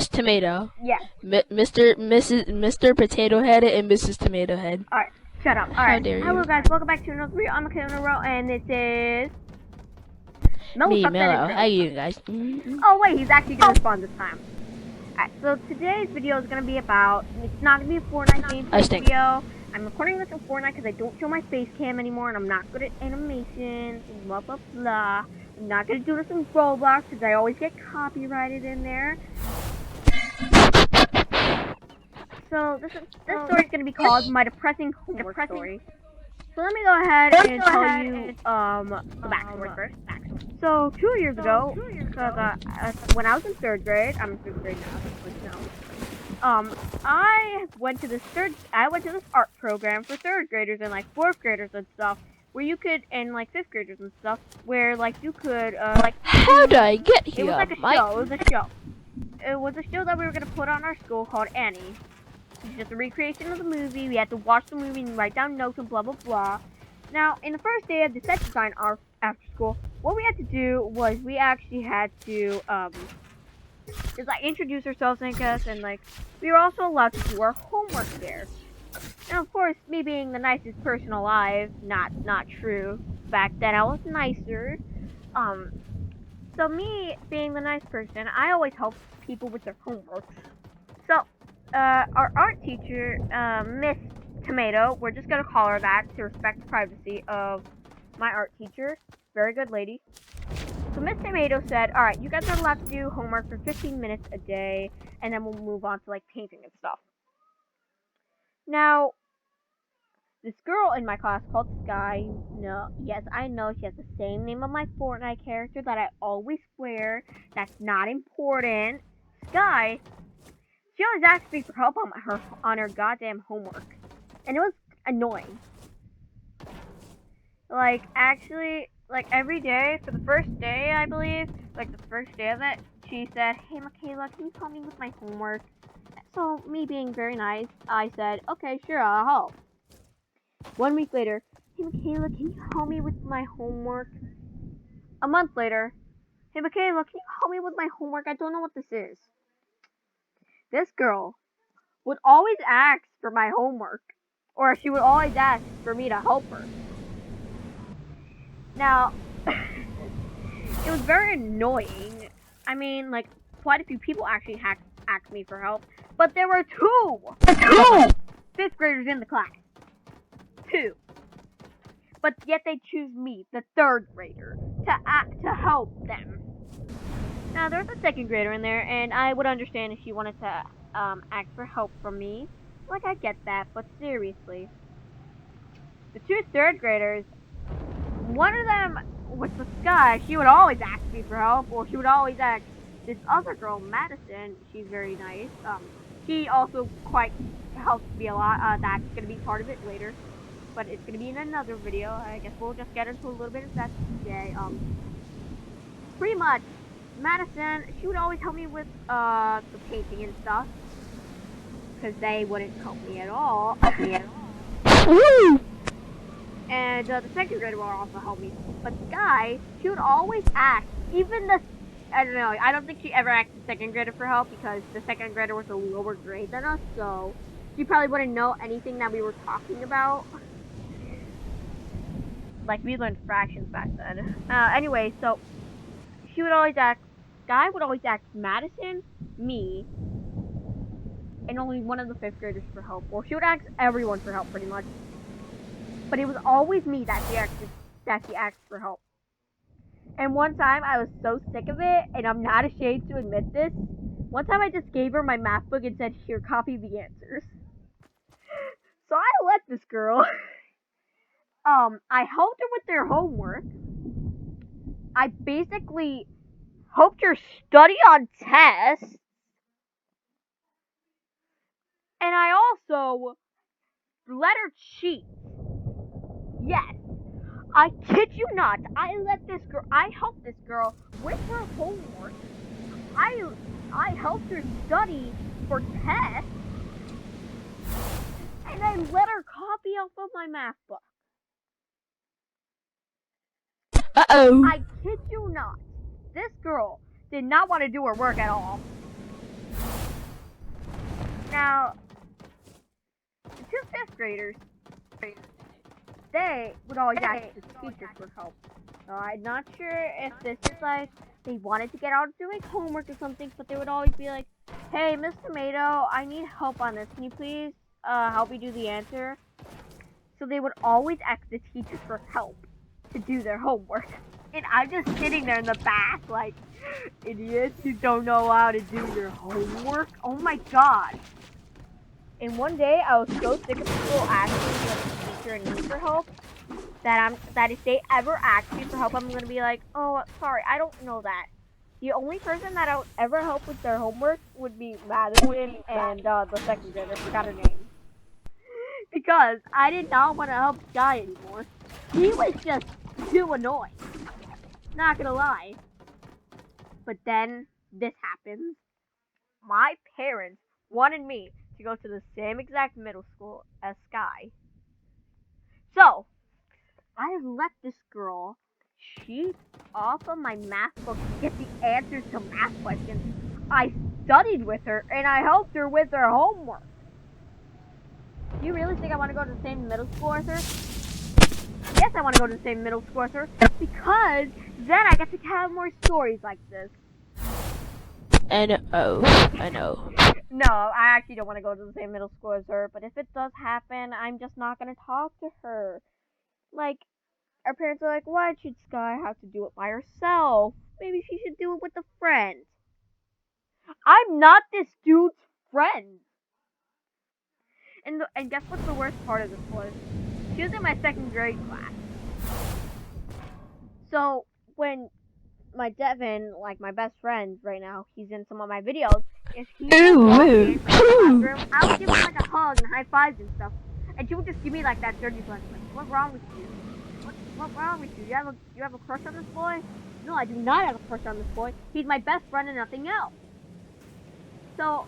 Miss Tomato. Yeah. Mr. Potato Head and Mrs. Tomato Head. Alright, shut up. How Alright. dare you? Hello guys, welcome back to another video. I'm a row, and this is Me, Mellow. How you guys? Oh wait, he's actually gonna respond this time. Alright, so today's video is gonna be about, it's not gonna be a Fortnite gameplay video. I'm recording this in Fortnite because I don't show my face cam anymore and I'm not good at animations, blah blah blah. I'm not gonna do this in Roblox because I always get copyrighted in there. So this story is gonna be called My Depressing Homework Story. So let me go ahead and tell you the backstory first. So 2 years ago, when I was in 3rd grade, I'm in 5th grade now. I went to this art program for 3rd graders and like 4th graders and stuff, where you could, and like 5th graders and stuff, where like you could how did I get here? It was like a show. It was a show that we were gonna put on our school called Annie. It's just a recreation of the movie. We had to watch the movie and write down notes and blah blah blah. Now, in the first day of the set design after school, what we had to do was we actually had to just like introduce ourselves, I guess, and like we were also allowed to do our homework there. And of course, me being the nicest person alive, not true. Back then I was nicer. So me being the nice person, I always helped people with their homework. So our art teacher, Miss Tomato, we're just gonna call her that to respect the privacy of my art teacher. Very good lady. So Miss Tomato said, alright, you guys are allowed to do homework for 15 minutes a day, and then we'll move on to like painting and stuff. Now, this girl in my class called Sky, yes, I know she has the same name of my Fortnite character that I always wear. That's not important. Sky, she always asked me for help on her goddamn homework. And it was annoying. Like, actually, like every day, for the first day, I believe, like the first day of it, she said, hey Michaela, can you help me with my homework? So, me being very nice, I said, okay, sure, I'll help. 1 week later, hey Michaela, can you help me with my homework? A month later, hey Michaela, can you help me with my homework? I don't know what this is. This girl would always ask for my homework, or she would always ask for me to help her. Now, it was very annoying. I mean, like, quite a few people actually asked me for help, but there were two 5th graders in the class. 2. But yet they choose me, the 3rd grader, to help them. Now, there's a 2nd grader in there, and I would understand if she wanted to ask for help from me. Like, I get that, but seriously. The 2 3rd graders, one of them was the Sky. She would always ask me for help, or she would always ask this other girl, Madison. She's very nice. She also quite helps me a lot. That's going to be part of it later. But it's going to be in another video. I guess we'll just get into a little bit of that today. Pretty much, Madison, she would always help me with the painting and stuff. Because they wouldn't help me at all. And the 2nd grader would also help me. But Sky, she would always ask, even the, I don't know, I don't think she ever asked the 2nd grader for help because the 2nd grader was a lower grade than us, so she probably wouldn't know anything that we were talking about. Like, we learned fractions back then. Anyway, so she would always ask, Sky would always ask Madison, me, and only one of the 5th graders for help. Or she would ask everyone for help, pretty much. But it was always me that she asked for help. And one time, I was so sick of it, and I'm not ashamed to admit this. One time, I just gave her my math book and said, here, copy the answers. So I let this girl. I helped her with their homework. I basically helped her study on tests. And I also let her cheat. Yes. I kid you not. I helped this girl with her homework. I helped her study for tests. And I let her copy off of my math book. Uh-oh. I kid you not. This girl did not want to do her work at all. graders, they would always ask the teachers for help. So I'm not sure if this is like they wanted to get out doing homework or something, but they would always be like, "Hey, Miss Tomato, I need help on this. Can you please help me do the answer?" So they would always ask the teachers for help to do their homework. And I'm just sitting there in the back like, idiots who don't know how to do their homework. Oh my god. And one day I was so sick of people asking the teacher and me for help that if they ever ask me for help, I'm gonna be like, oh, sorry, I don't know that. The only person that I would ever help with their homework would be Madison and the second grader. I forgot her name. Because I did not want to help Sky anymore. He was just too annoying. Not gonna lie. But then this happens. My parents wanted me to go to the same exact middle school as Sky. So, I let this girl cheat off of my math book to get the answers to math questions. I studied with her and I helped her with her homework. Do you really think I want to go to the same middle school as her? Yes, I want to go to the same middle school as her because then I get to tell more stories like this. I know. No, I actually don't want to go to the same middle school as her, but if it does happen, I'm just not going to talk to her. Like, our parents are like, why should Sky have to do it by herself? Maybe she should do it with a friend. I'm not this dude's friend. And guess what's the worst part of this was? She was in my second grade class. So, when my Devin, like my best friend right now, he's in some of my videos, if he was walking in the classroom, I would give him like a hug and high fives and stuff. And she would just give me like that dirty glance, like, what's wrong with you? What's wrong with you? You have a crush on this boy? No, I do not have a crush on this boy. He's my best friend and nothing else. So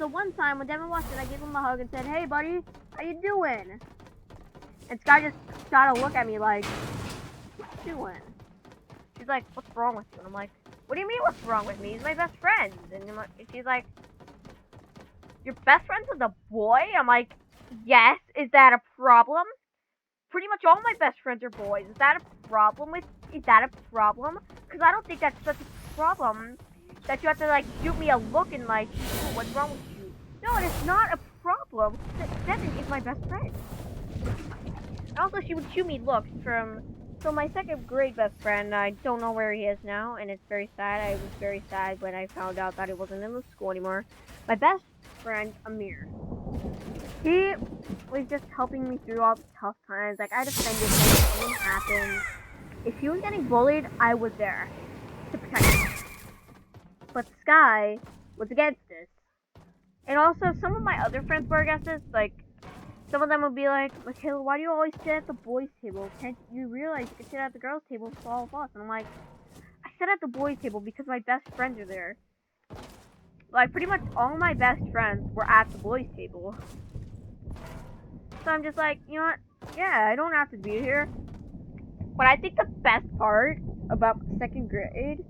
one time when Devin walked in, I gave him a hug and said, hey buddy, how you doing? And Sky just got to look at me like, what you doing? She's like, what's wrong with you? And I'm like, what do you mean what's wrong with me? He's my best friend. And she's like, your best friend's with a boy? I'm like, yes, is that a problem? Pretty much all my best friends are boys. Is that a problem? Because I don't think that's such a problem that you have to like shoot me a look and like, oh, what's wrong with you? No, it is not a problem. Devin is my best friend. And also, she would shoot me looks from. So my second grade best friend, I don't know where he is now, and it's very sad. I was very sad when I found out that he wasn't in the school anymore. My best friend, Amir. He was just helping me through all the tough times. Like, I defended him if something happened. If he was getting bullied, I was there to protect him. But Sky was against this. And also, some of my other friends were against this. Like, some of them would be like, Michaela, why do you always sit at the boys' table? Can't you realize you can sit at the girls' table for all of us? And I'm like, I sit at the boys' table because my best friends are there. Like, pretty much all my best friends were at the boys' table. So I'm just like, you know what? Yeah, I don't have to be here. But I think the best part about second grade...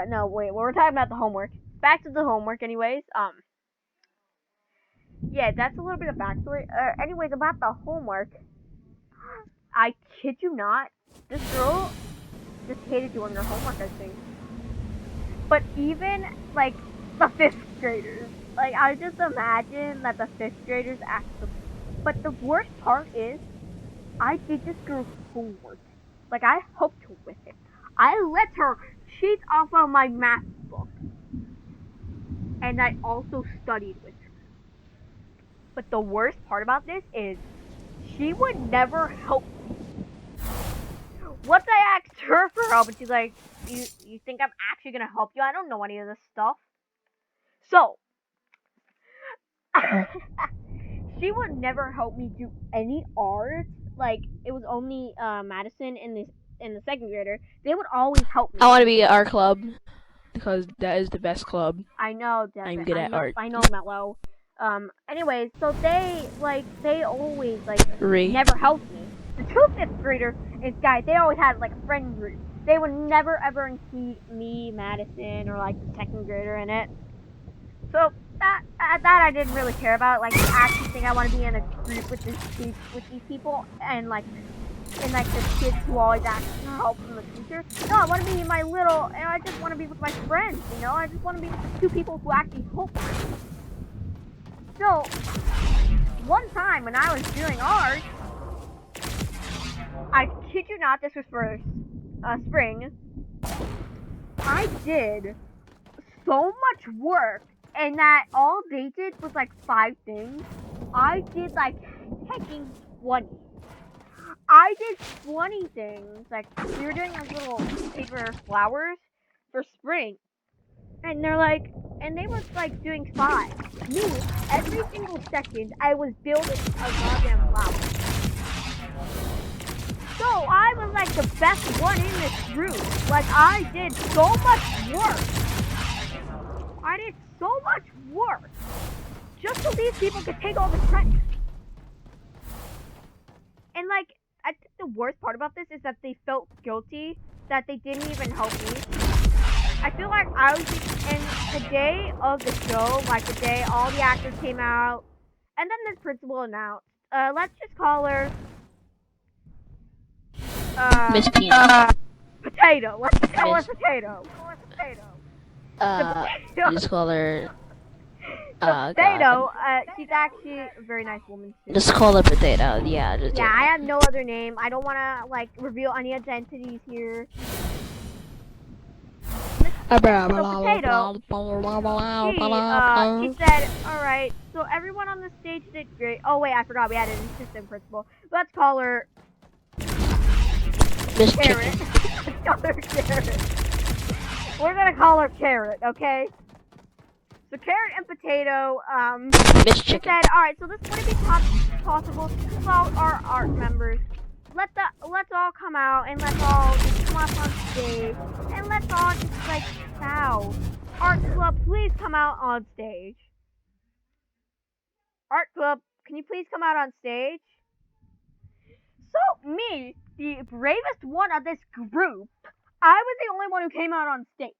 no, wait, we're talking about the homework. Back to the homework anyways. Yeah, that's a little bit of backstory. Anyways, about the homework, I kid you not, this girl just hated doing her homework, I think. But even, like, the 5th graders, like, I just imagine that the 5th graders asked them. But the worst part is, I did this girl's homework. Like, I helped her with it. I let her cheat off of my math book. And I also studied with her. But the worst part about this is she would never help me. Once I asked her for help, and she's like, you think I'm actually going to help you? I don't know any of this stuff. So, she would never help me do any art. Like, it was only Madison and the second grader. They would always help me. I want to be at art club because that is the best club. I know, Devin. I'm good at art. I know, Mello. Anyways, so they always, never helped me. The 2 5th graders and Sky, they always had, like, a friend group. They would never, ever include me, Madison, or, like, the second grader in it. So, that that I didn't really care about. Like, I actually think I want to be in a group with these people, and like the kids who always ask for help from the teacher. No, I want to be my little, and I just want to be with my friends. You know, I just want to be with the two people who actually help me. So, one time when I was doing art, I kid you not, this was for spring. I did so much work, and that all they did was like 5 things. I did like hecking 20. I did 20 things. Like, we were doing like little paper flowers for spring, and they was like doing 5. Me, every single second, I was building a goddamn flower. So I was like the best one in this group. Like, I did so much work. I did so much work just so these people could take all the credit. And like, I think the worst part about this is that they felt guilty that they didn't even help me. I feel like I was in the day of the show, like the day all the actors came out, and then this principal announced. Let's just call her Miss Peanut. Potato. Let's just call her Potato. Just call her. Potato. She's actually a very nice woman too. Just call her Potato. Yeah. Yeah, I have no other name. I don't want to like reveal any identities here. So Potato, she said, alright, so everyone on the stage did great. Oh wait, I forgot, we had an assistant principal. Let's call her Miss Carrot. Let's call her Carrot. We're gonna call her Carrot, okay? So Carrot and Potato, Miss Chicken said, alright, so this wouldn't be possible without our art members. Let's all come out and let's all just come up on stage and let's all just like bow. Art Club, please come out on stage. Art Club, can you please come out on stage? So me, the bravest one of this group, I was the only one who came out on stage.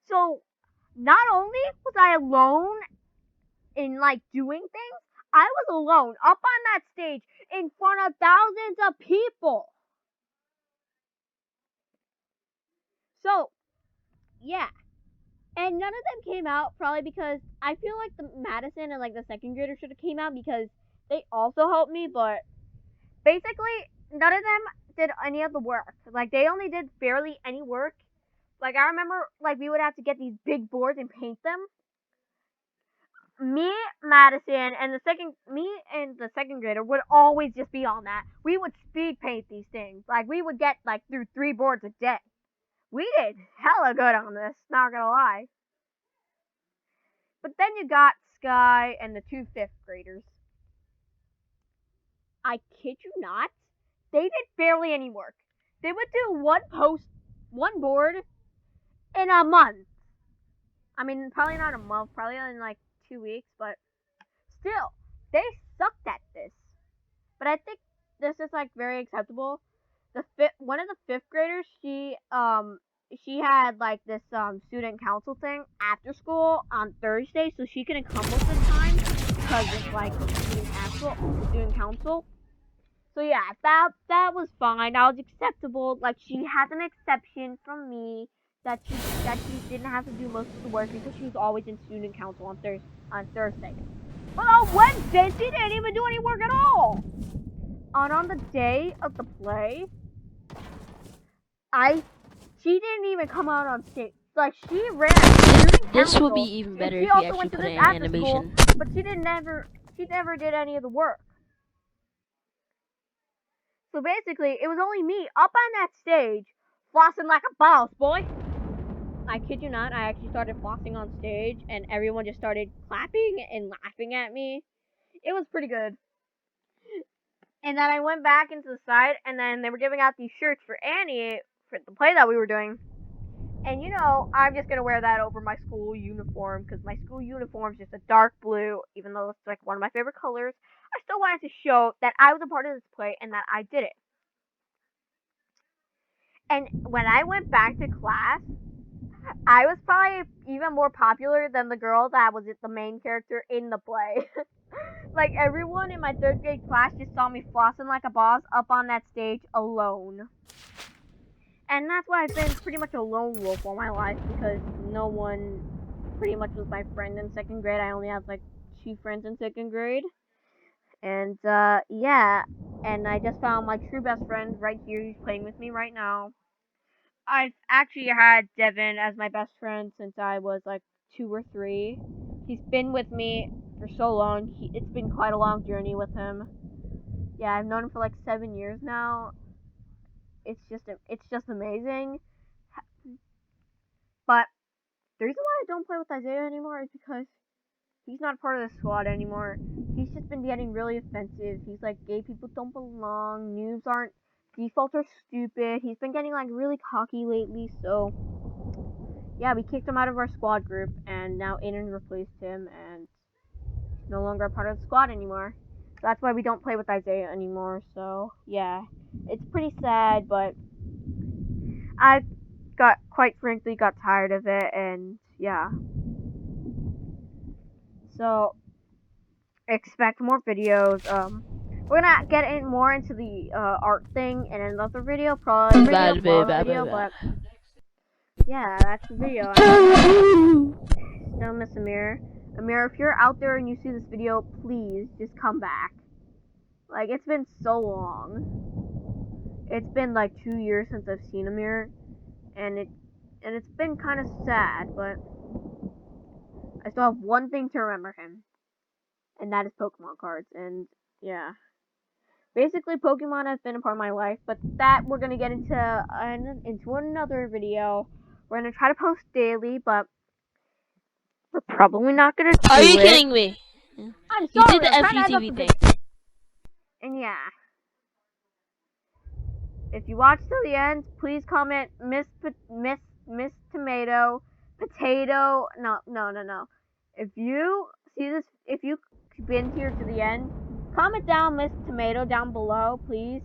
So not only was I alone in like doing things, I was alone up on that stage in front of thousands of people. So, yeah. And none of them came out probably because I feel like the Madison and like the second graders should have came out because they also helped me, but basically none of them did any of the work. Like, they only did barely any work. Like, I remember like we would have to get these big boards and paint them. Me, Madison, and the second grader would always just be on that. We would speed paint these things. Like, we would get like through 3 boards a day. We did hella good on this, not gonna lie. But then you got Sky and the 2 5th graders. I kid you not, they did barely any work. They would do one board in a month. I mean, probably not a month, probably in like 2 weeks, but still, they sucked at this. But I think this is like very acceptable. One of the 5th graders, she had like this student council thing after school on Thursday, so she couldn't come most of the time because it's like student council. So yeah, that was fine. That was acceptable. Like, she has an exception from me that she didn't have to do most of the work because she was always in student council on Thursday. But on Wednesday, she didn't even do any work at all. And on the day of the play, she didn't even come out on stage. Like, she ran student This council, would be even better and if she you also actually went to put this in after animation. school, but she never did any of the work. So basically, it was only me up on that stage, flossing like a boss, boy. I kid you not, I actually started flossing on stage, and everyone just started clapping and laughing at me. It was pretty good. And then I went back into the side, and then they were giving out these shirts for Annie for the play that we were doing. And you know, I'm just gonna wear that over my school uniform because my school uniform is just a dark blue, even though it's like one of my favorite colors. I still wanted to show that I was a part of this play and that I did it. And when I went back to class, I was probably even more popular than the girl that was the main character in the play. Like, everyone in my 3rd grade class just saw me flossing like a boss up on that stage alone. And that's why I've been pretty much a lone wolf all my life, because no one pretty much was my friend in 2nd grade. I only had like 2 friends in 2nd grade. And yeah, and I just found my true best friend right here. He's playing with me right now. I've actually had Devin as my best friend since I was like 2 or 3. He's been with me for so long. It's been quite a long journey with him. Yeah, I've known him for like 7 years now. It's just amazing. But the reason why I don't play with Isaiah anymore is because he's not part of the squad anymore. He's just been getting really offensive. He's like, gay people don't belong. Noobs aren't. Defaults are stupid. He's been getting like really cocky lately. So yeah, we kicked him out of our squad group, and now Aiden replaced him, and he's no longer a part of the squad anymore. So that's why we don't play with Isaiah anymore. So yeah, it's pretty sad, but I quite frankly got tired of it, and yeah. So expect more videos. We're gonna get in more into the art thing in another video, probably Bad, vlog bad, video, bad. but yeah, that's the video. Still miss Amir. Amir, if you're out there and you see this video, please just come back. Like, it's been so long. It's been like 2 years since I've seen Amir, and it's been kind of sad, but I still have one thing to remember him, and that is Pokemon cards. And yeah, basically Pokemon has been a part of my life, but that we're gonna get into another video. We're gonna try to post daily, but we're probably not gonna do it. Are you kidding me? I'm You sorry. did the I'm trying to end up MPTV the thing. video. And yeah, if you watch till the end, please comment Miss Tomato, Potato. No. If you see this, if you've been here to the end, comment down Miss Tomato down below, please.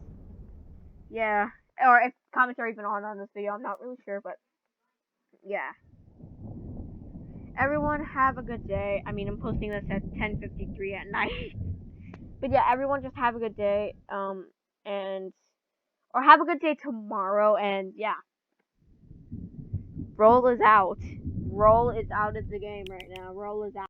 Yeah, or if comments are even on this video, I'm not really sure, but yeah. Everyone have a good day. I mean, I'm posting this at 10:53 at night. But yeah, everyone just have a good day. And or have a good day tomorrow. And yeah, Roll is out. Roll is out of the game right now. Roll is out.